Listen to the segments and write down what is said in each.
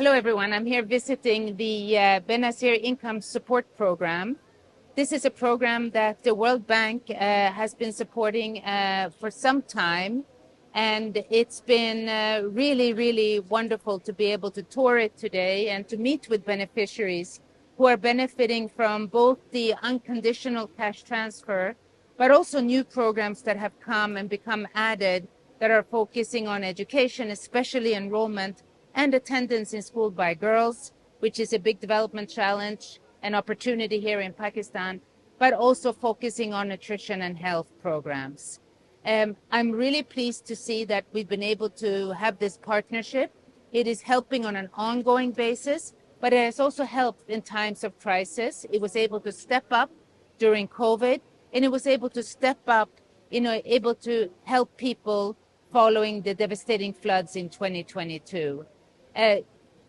Hello, everyone. I'm here visiting the Benazir Income Support Programme. This is a program that the World Bank has been supporting for some time, and it's been really wonderful to be able to tour it today and to meet with beneficiaries who are benefiting from both the unconditional cash transfer, but also new programs that have come and become added that are focusing on education, especially enrollment and attendance in school by girls, which is a big development challenge, an opportunity here in Pakistan, but also focusing on nutrition and health programs. I'm really pleased to see that we've been able to have this partnership. It is helping on an ongoing basis, but it has also helped in times of crisis. It was able to step up during COVID, and it was able to step up, able to help people following the devastating floods in 2022.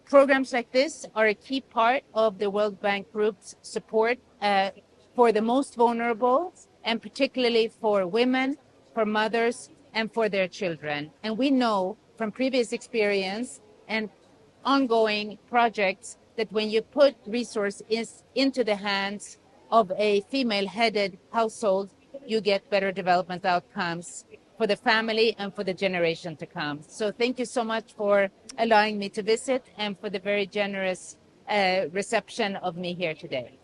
Programs like this are a key part of the World Bank Group's support for the most vulnerable, and particularly for women, for mothers, and for their children. And we know from previous experience and ongoing projects that when you put resources into the hands of a female-headed household, you get better development outcomes for the family and for the generation to come. So thank you so much for allowing me to visit and for the very generous reception of me here today.